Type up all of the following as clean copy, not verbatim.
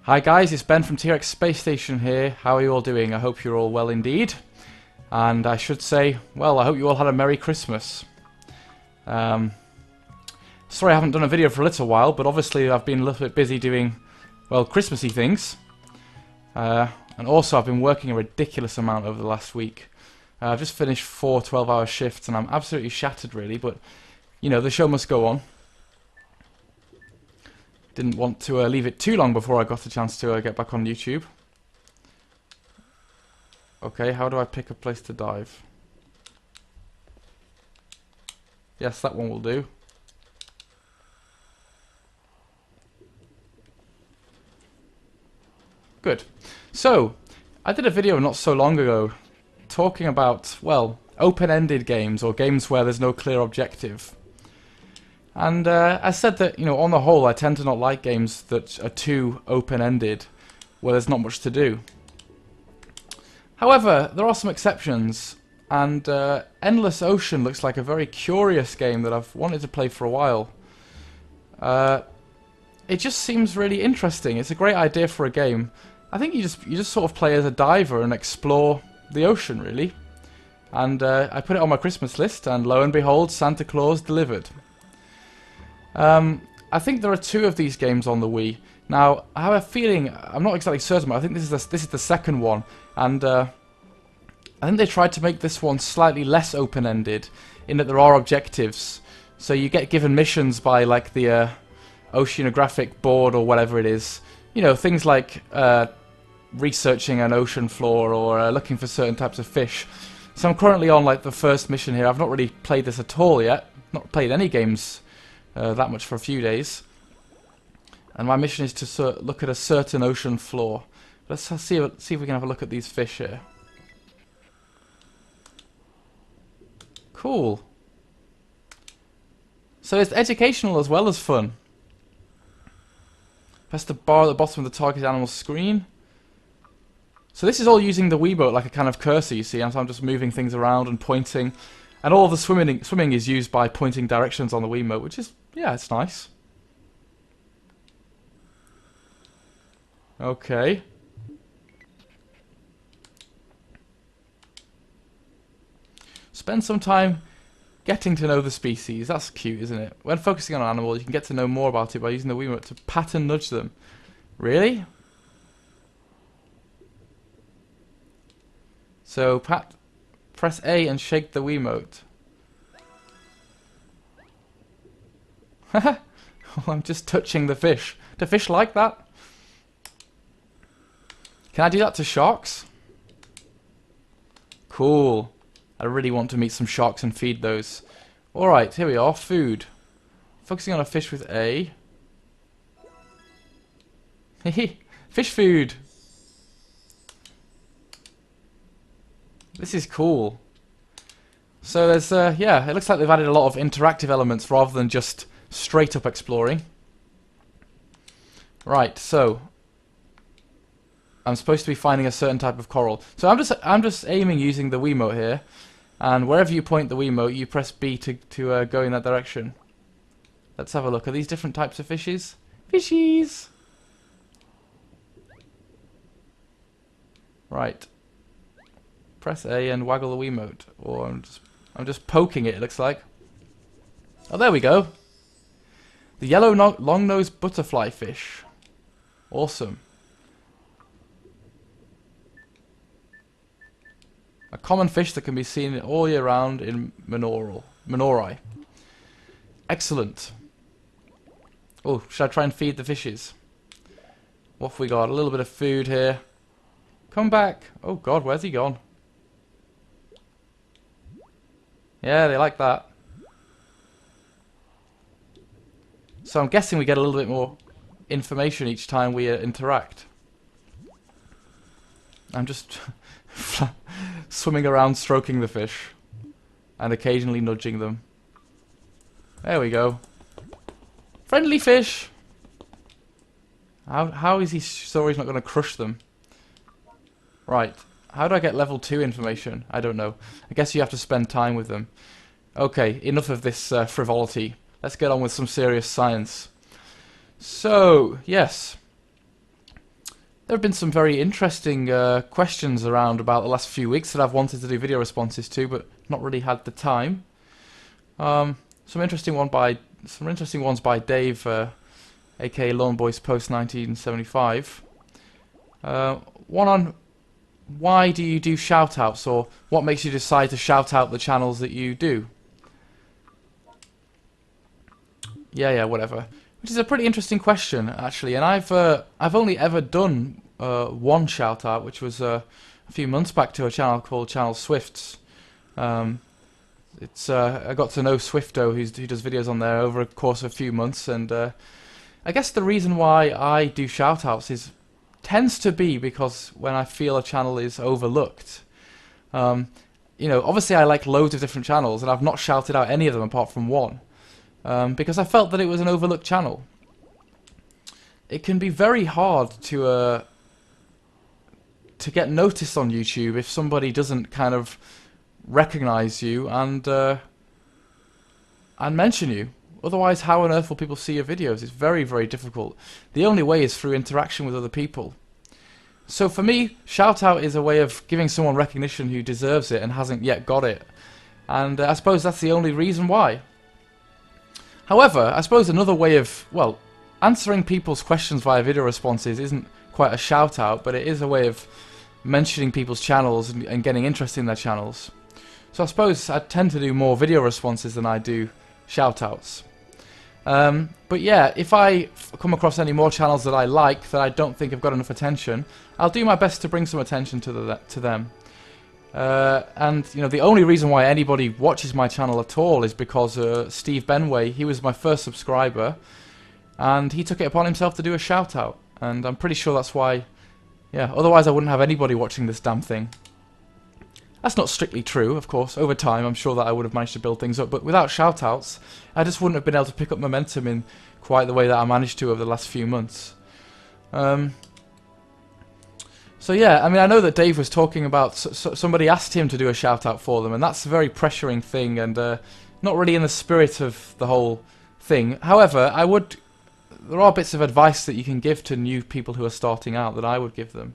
Hi guys, it's Ben from T-Rex Space Station here. How are you all doing? I hope you're all well indeed. And I should say, well, I hope you all had a Merry Christmas. Sorry I haven't done a video for a little while, but obviously I've been a little bit busy doing, well, Christmassy things. And also I've been working a ridiculous amount over the last week. I've just finished 4 12-hour shifts and I'm absolutely shattered really, but, you know, the show must go on. Didn't want to leave it too long before I got a chance to get back on YouTube. Okay, how do I pick a place to dive? Yes, that one will do. Good. So, I did a video not so long ago talking about, well, open-ended games or games where there's no clear objective. And I said that, you know, on the whole, I tend to not like games that are too open-ended, where there's not much to do. However, there are some exceptions, and Endless Ocean looks like a very curious game that I've wanted to play for a while. It just seems really interesting. It's a great idea for a game. I think you just sort of play as a diver and explore the ocean, really. And I put it on my Christmas list, and lo and behold, Santa Claus delivered. I think there are 2 of these games on the Wii. Now, I have a feeling, I'm not exactly certain, but I think this is the second one, and I think they tried to make this one slightly less open-ended, in that there are objectives. So you get given missions by, like, the oceanographic board or whatever it is. You know, things like researching an ocean floor or looking for certain types of fish. So I'm currently on, like, the first mission here. I've not really played this at all yet. Not played any games that much for a few days. And my mission is to look at a certain ocean floor. Let's see if we can have a look at these fish here. Cool. So it's educational as well as fun. Press the bar at the bottom of the target animal's screen. So this is all using the Wiimote like a kind of cursor, you see, and so I'm just moving things around and pointing. And all of the swimming is used by pointing directions on the Wiimote, which is, yeah, it's nice. Okay. Spend some time getting to know the species. That's cute, isn't it? When focusing on an animal, you can get to know more about it by using the Wiimote to pat and nudge them. Really? So, press A and shake the Wiimote. I'm just touching the fish. Do fish like that? Can I do that to sharks? Cool. I really want to meet some sharks and feed those. Alright, here we are. Food. Focusing on a fish with A. Hehe. Fish food. This is cool. So there's, yeah, it looks like they've added a lot of interactive elements rather than just straight up exploring. Right, so I'm supposed to be finding a certain type of coral. So I'm just aiming using the Wiimote here, and wherever you point the Wiimote, you press B to go in that direction. Let's have a look. Are these different types of fishes? Fishies. Right. Press A and waggle the Wiimote, or I'm just poking it. It looks like. Oh, there we go. The yellow long-nosed butterfly fish. Awesome. A common fish that can be seen all year round in Minorai. Excellent. Oh, should I try and feed the fishes? What have we got? A little bit of food here. Come back. Oh God, where's he gone? Yeah, they like that. So I'm guessing we get a little bit more information each time we interact. I'm just swimming around stroking the fish and occasionally nudging them. There we go. Friendly fish! How is he sure he's not going to crush them? Right. How do I get level 2 information? I don't know. I guess you have to spend time with them. Okay, enough of this frivolity. Let's get on with some serious science. So, yes. There have been some very interesting questions around about the last few weeks that I've wanted to do video responses to, but not really had the time. Some interesting ones by Dave, aka Lone Boys Post 1975. One on why do you do shoutouts, or what makes you decide to shout out the channels that you do? Yeah, whatever. Which is a pretty interesting question, actually, and I've only ever done one shout out, which was a few months back to a channel called Channel Swifts. I got to know Swifto, who does videos on there over a course of a few months, and I guess the reason why I do shoutouts tends to be because when I feel a channel is overlooked. You know, obviously I like loads of different channels, and I've not shouted out any of them apart from one, because I felt that it was an overlooked channel. It can be very hard to get noticed on YouTube if somebody doesn't kind of recognize you and mention you. Otherwise, how on earth will people see your videos? It's very, very difficult. The only way is through interaction with other people. So for me, shout out is a way of giving someone recognition who deserves it and hasn't yet got it. And I suppose that's the only reason why. However, I suppose another way of, well, answering people's questions via video responses isn't quite a shout out, but it is a way of mentioning people's channels and getting interest in their channels. So I suppose I tend to do more video responses than I do shoutouts. But yeah, if I come across any more channels that I like that I don't think have got enough attention, I'll do my best to bring some attention to them. And you know, the only reason why anybody watches my channel at all is because Steve Benway, he was my first subscriber, and he took it upon himself to do a shoutout. And I'm pretty sure that's why. Yeah, otherwise I wouldn't have anybody watching this damn thing. That's not strictly true, of course. Over time, I'm sure that I would have managed to build things up, but without shoutouts, I just wouldn't have been able to pick up momentum in quite the way that I managed to over the last few months. So yeah, I mean, I know that Dave was talking about somebody asked him to do a shoutout for them, and that's a very pressuring thing, and not really in the spirit of the whole thing. However, there are bits of advice that you can give to new people who are starting out that I would give them.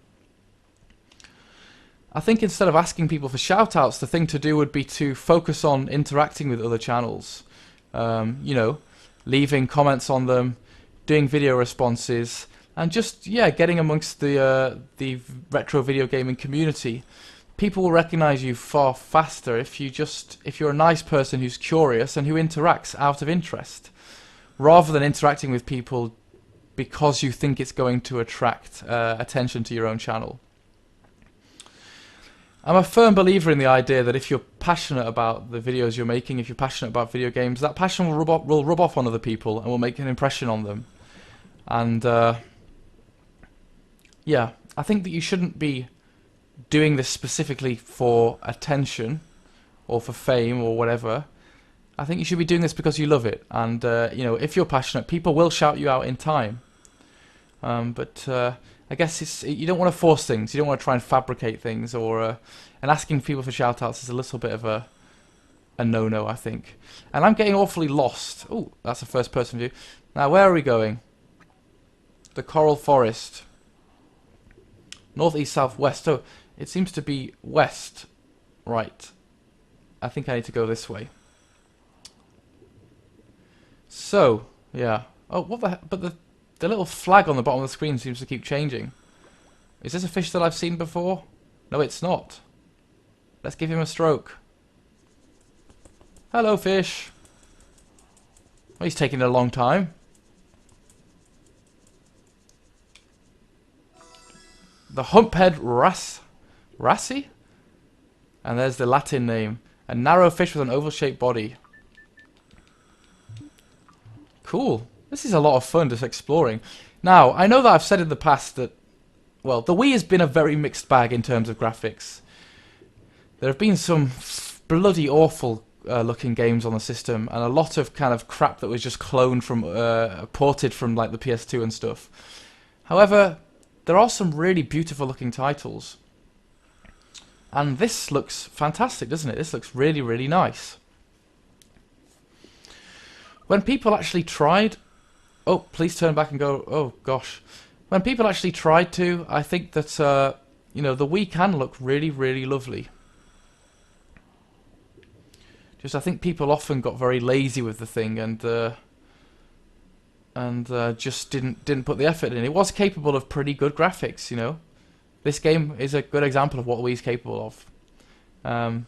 I think instead of asking people for shoutouts, the thing to do would be to focus on interacting with other channels. You know, leaving comments on them, doing video responses, and just, yeah, getting amongst the retro video gaming community. People will recognize you far faster if you're a nice person who's curious and who interacts out of interest, rather than interacting with people because you think it's going to attract attention to your own channel. I'm a firm believer in the idea that if you're passionate about the videos you're making, if you're passionate about video games, that passion will rub off on other people and will make an impression on them. And yeah, I think that you shouldn't be doing this specifically for attention or for fame or whatever. I think you should be doing this because you love it, and you know, if you're passionate, people will shout you out in time. But I guess you don't want to force things. You don't want to try and fabricate things, and asking people for shoutouts is a little bit of a no-no, I think. And I'm getting awfully lost. Oh, that's a first-person view. Now, where are we going? The Coral Forest. North, east, south, west. So it seems to be west. Right. I think I need to go this way. So, yeah. Oh, what the heck? But the little flag on the bottom of the screen seems to keep changing. Is this a fish that I've seen before? No, it's not. Let's give him a stroke. Hello, fish. Well, he's taking a long time. The humphead wrasse? And there's the Latin name. A narrow fish with an oval-shaped body. Cool. This is a lot of fun, just exploring. Now, I know that I've said in the past that, well, the Wii has been a very mixed bag in terms of graphics. There have been some bloody awful looking games on the system, and a lot of kind of crap that was just cloned from, ported from like the PS2 and stuff. However, there are some really beautiful looking titles. And this looks fantastic, doesn't it? This looks really, really nice. When people actually tried... Oh, please turn back and go... Oh, gosh. when people actually tried to, I think that you know, the Wii can look really, really lovely. Just I think people often got very lazy with the thing and just didn't put the effort in. It was capable of pretty good graphics, you know. This game is a good example of what Wii's capable of. I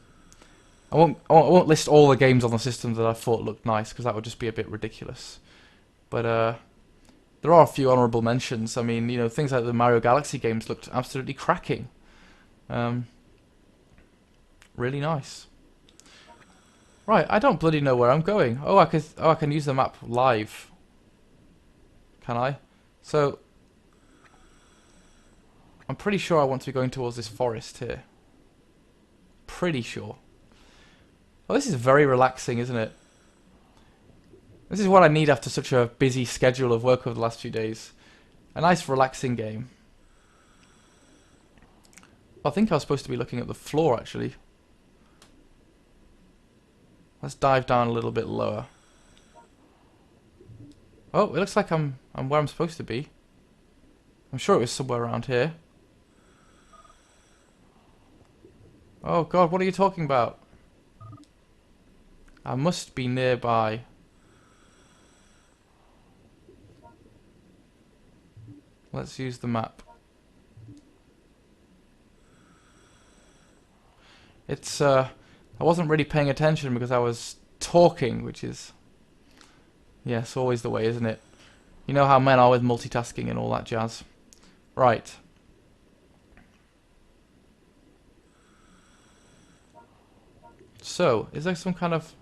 won't list all the games on the system that I thought looked nice, because that would just be a bit ridiculous. But there are a few honourable mentions. I mean, you know, things like the Mario Galaxy games looked absolutely cracking. Really nice. Right, I don't bloody know where I'm going. Oh, I can use the map live. Can I? So I'm pretty sure I want to be going towards this forest here. Pretty sure. Well, this is very relaxing, isn't it? This is what I need after such a busy schedule of work over the last few days. A nice relaxing game. I think I was supposed to be looking at the floor, actually. Let's dive down a little bit lower. Oh, it looks like I'm where I'm supposed to be. I'm sure it was somewhere around here. Oh god, what are you talking about? I must be nearby. Let's use the map. It's I wasn't really paying attention because I was talking, which is, yes, always the way, isn't it? You know how men are with multitasking and all that jazz. Right. So, is there some kind of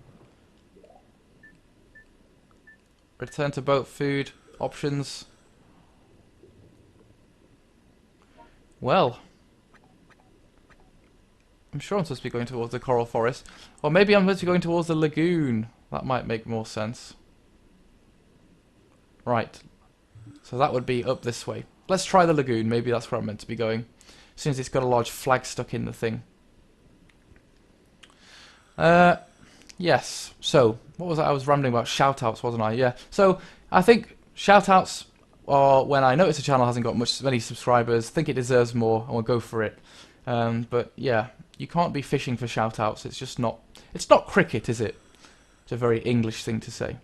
return to boat food options? Well, I'm sure I'm supposed to be going towards the coral forest. Or maybe I'm supposed to be going towards the lagoon. That might make more sense. Right. So that would be up this way. Let's try the lagoon. Maybe that's where I'm meant to be going. As soon as it's got a large flag stuck in the thing. Yes. So, what was that? I was rambling about shoutouts, wasn't I? Yeah. So, I think shoutouts are when I notice a channel hasn't got many subscribers, think it deserves more, and will go for it. But yeah, you can't be fishing for shoutouts. It's just not. It's not cricket, is it? It's a very English thing to say.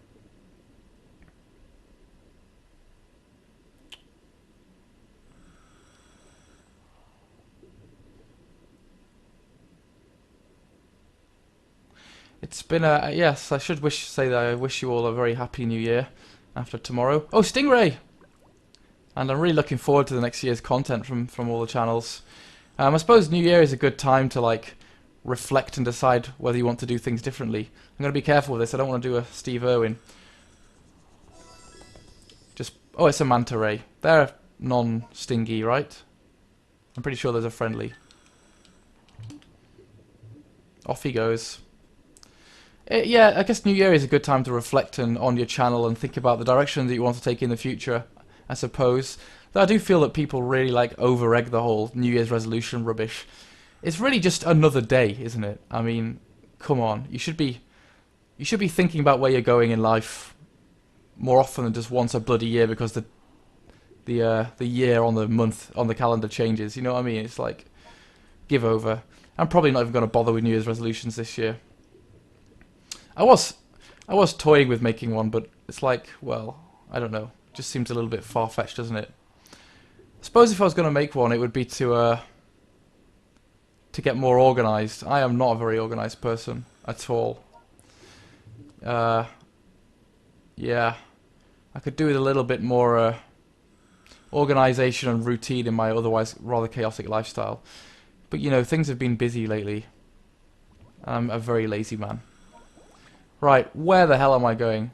It's been a yes. I should say that I wish you all a very happy New Year after tomorrow. Oh, Stingray! And I'm really looking forward to the next year's content from all the channels. I suppose New Year is a good time to like reflect and decide whether you want to do things differently. I'm going to be careful with this. I don't want to do a Steve Irwin. Just oh, it's a manta ray. They're non-stingy, right? I'm pretty sure there's a friendly. Off he goes. Yeah, I guess New Year is a good time to reflect on your channel and think about the direction that you want to take in the future, I suppose. Though I do feel that people really like over-egg the whole New Year's resolution rubbish. It's really just another day, isn't it? I mean, come on. You should be thinking about where you're going in life more often than just once a bloody year because the year on the month on the calendar changes. You know what I mean? It's like, give over. I'm probably not even going to bother with New Year's resolutions this year. I was toying with making one, but it's like, well, I don't know. It just seems a little bit far-fetched, doesn't it? I suppose if I was going to make one, it would be to get more organised. I am not a very organised person at all. Yeah, I could do with a little bit more organisation and routine in my otherwise rather chaotic lifestyle. But you know, things have been busy lately. I'm a very lazy man. Right, where the hell am I going?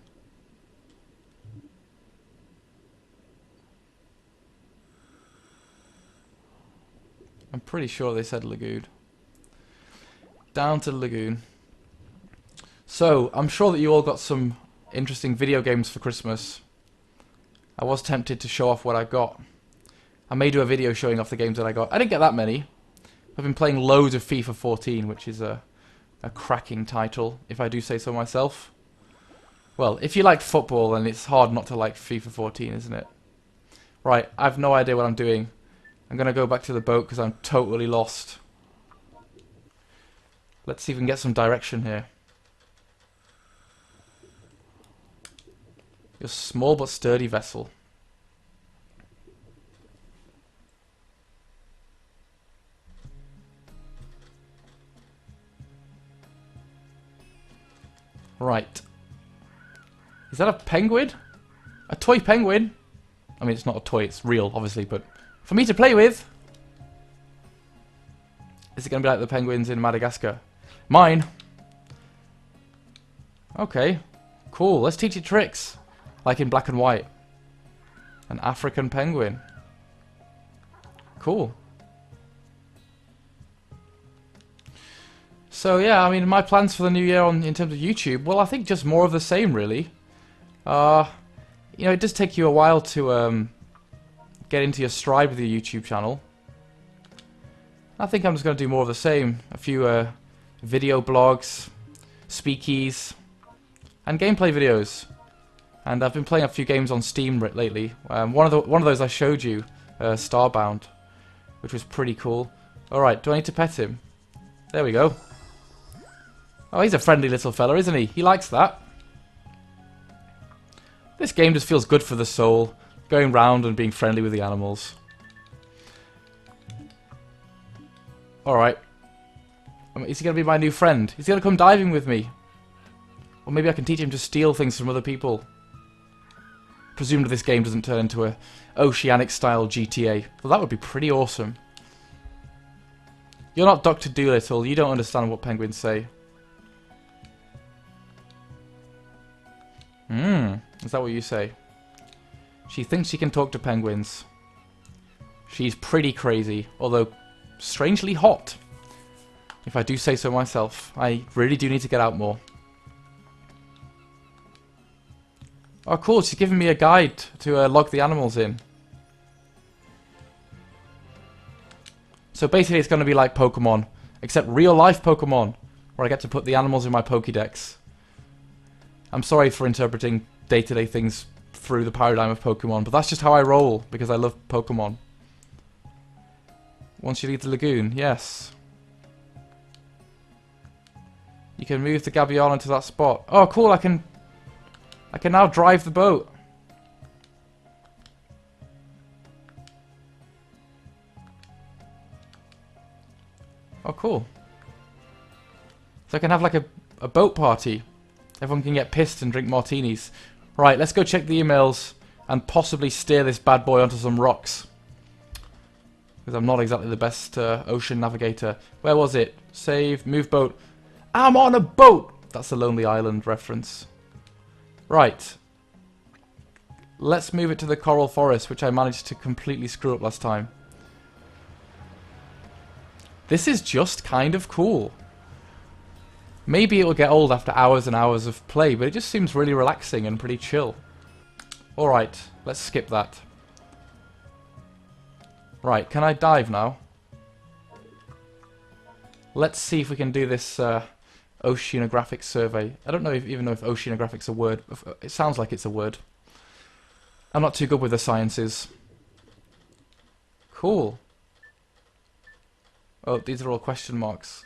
I'm pretty sure they said lagoon. Down to the lagoon. So, I'm sure that you all got some interesting video games for Christmas. I was tempted to show off what I got. I may do a video showing off the games that I got. I didn't get that many. I've been playing loads of FIFA 14, which is a cracking title, if I do say so myself. Well, if you like football, then it's hard not to like FIFA 14, isn't it? Right, I have no idea what I'm doing. I'm going to go back to the boat because I'm totally lost. Let's see if we can get some direction here. Your small but sturdy vessel. Right. Is that a penguin? A toy penguin? I mean, it's not a toy, it's real, obviously, but for me to play with. Is it going to be like the penguins in Madagascar? Mine. Okay. Cool. Let's teach it tricks. Like in black and white. An African penguin. Cool. So yeah, I mean, my plans for the new year in terms of YouTube, well, I think just more of the same, really. You know, it does take you a while to get into your stride with your YouTube channel. I think I'm just going to do more of the same. A few video blogs, speakies, and gameplay videos. And I've been playing a few games on Steam lately. One of those I showed you, Starbound, which was pretty cool. All right, do I need to pet him? There we go. Oh, he's a friendly little fella, isn't he? He likes that. This game just feels good for the soul, going round and being friendly with the animals. Alright. Is he going to be my new friend? Is he going to come diving with me? Or maybe I can teach him to steal things from other people. Presumably this game doesn't turn into a oceanic-style GTA. Well, that would be pretty awesome. You're not Dr. Dolittle. You don't understand what penguins say. Is that what you say? She thinks she can talk to penguins. She's pretty crazy, although strangely hot. If I do say so myself. I really do need to get out more. Oh cool, she's giving me a guide to log the animals in. So basically it's going to be like Pokemon, except real life Pokemon, where I get to put the animals in my Pokédex. I'm sorry for interpreting day-to-day things through the paradigm of Pokemon, but that's just how I roll, because I love Pokemon. Once you leave the lagoon, yes. You can move the Gabion into that spot. Oh cool, I can now drive the boat. Oh cool. So I can have like a boat party. Everyone can get pissed and drink martinis. Right, let's go check the emails and possibly steer this bad boy onto some rocks. Because I'm not exactly the best ocean navigator. Where was it? Save, move boat. I'm on a boat! That's a Lonely Island reference. Right. Let's move it to the coral forest, which I managed to completely screw up last time. This is just kind of cool. Maybe it will get old after hours and hours of play, but it just seems really relaxing and pretty chill. Alright, let's skip that. Right, can I dive now? Let's see if we can do this oceanographic survey. I don't even know if oceanographic's a word. It sounds like it's a word. I'm not too good with the sciences. Cool. Oh, these are all question marks.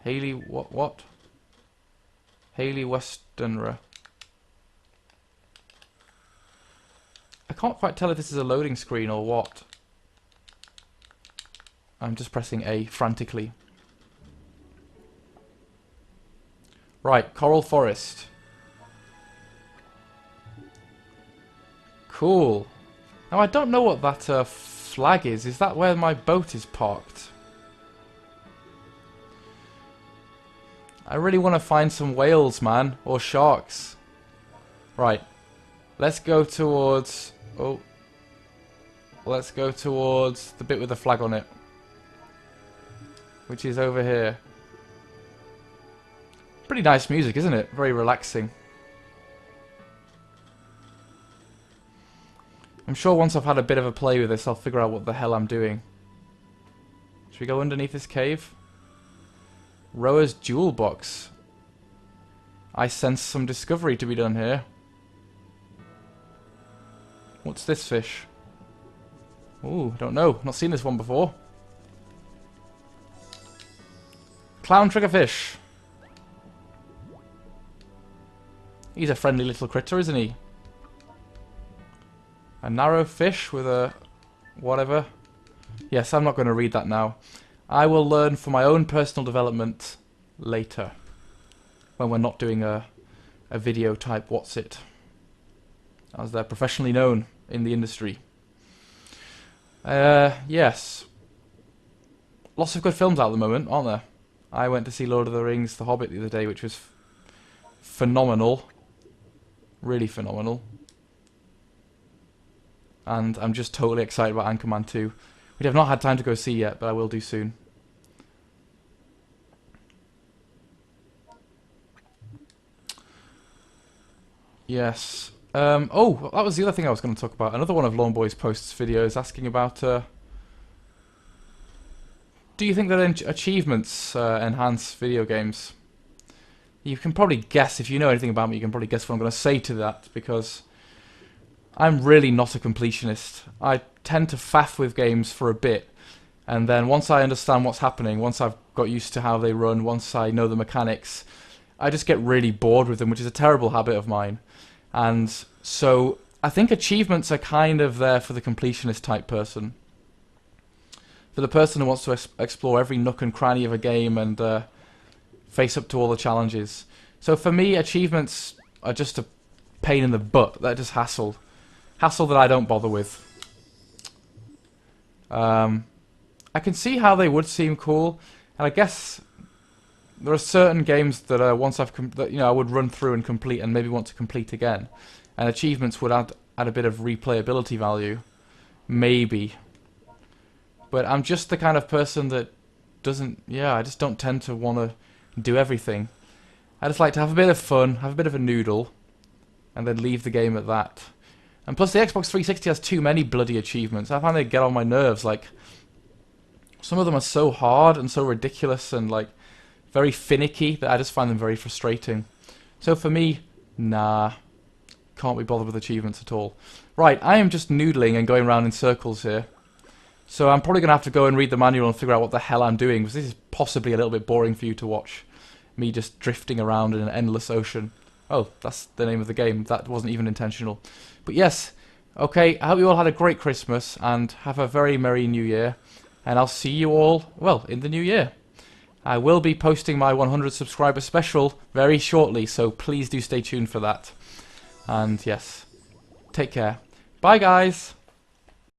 Haley, what? Haley Westenra. I can't quite tell if this is a loading screen or what. I'm just pressing A frantically. Right, coral forest. Cool. Now I don't know what that flag is. Is that where my boat is parked? I really want to find some whales, man. Or sharks. Right. Let's go towards... Oh. Let's go towards the bit with the flag on it. Which is over here. Pretty nice music, isn't it? Very relaxing. I'm sure once I've had a bit of a play with this, I'll figure out what the hell I'm doing. Should we go underneath this cave? Rower's jewel box. I sense some discovery to be done here. What's this fish? Ooh, don't know. Not seen this one before. Clown triggerfish. He's a friendly little critter, isn't he? A narrow fish with a... whatever. Yes, I'm not going to read that now. I will learn for my own personal development later. When we're not doing a video type what's it. As they're professionally known in the industry. Yes. Lots of good films out at the moment, aren't there? I went to see Lord of the Rings, The Hobbit the other day, which was phenomenal. Really phenomenal. And I'm just totally excited about Anchorman 2. Which I've not had time to go see yet, but I will do soon. Yes. Oh, that was the other thing I was going to talk about. Another one of Lawn Boy's posts videos asking about... do you think that achievements enhance video games? You can probably guess, if you know anything about me, you can probably guess what I'm going to say to that, because I'm really not a completionist. I tend to faff with games for a bit, and then once I understand what's happening, once I've got used to how they run, once I know the mechanics, I just get really bored with them, which is a terrible habit of mine. And so I think achievements are kind of there for the completionist type person. For the person who wants to explore every nook and cranny of a game and face up to all the challenges. So for me, achievements are just a pain in the butt. They're just hassle. Hassle that I don't bother with. I can see how they would seem cool, and I guess there are certain games that once I've I would run through and complete, and maybe want to complete again. And achievements would add a bit of replayability value, maybe. But I'm just the kind of person that doesn't... yeah, I just don't tend to want to do everything. I just like to have a bit of fun, have a bit of a noodle, and then leave the game at that. And plus the Xbox 360 has too many bloody achievements. I find they get on my nerves. Like, some of them are so hard and so ridiculous and like very finicky that I just find them very frustrating. So for me, nah, can't be bothered with achievements at all. Right, I am just noodling and going around in circles here. So I'm probably going to have to go and read the manual and figure out what the hell I'm doing, because this is possibly a little bit boring for you to watch. Me just drifting around in an endless ocean. Oh, that's the name of the game. That wasn't even intentional. But yes, okay, I hope you all had a great Christmas and have a very merry New Year. And I'll see you all, well, in the new year. I will be posting my 100 subscriber special very shortly, so please do stay tuned for that. And yes, take care. Bye, guys!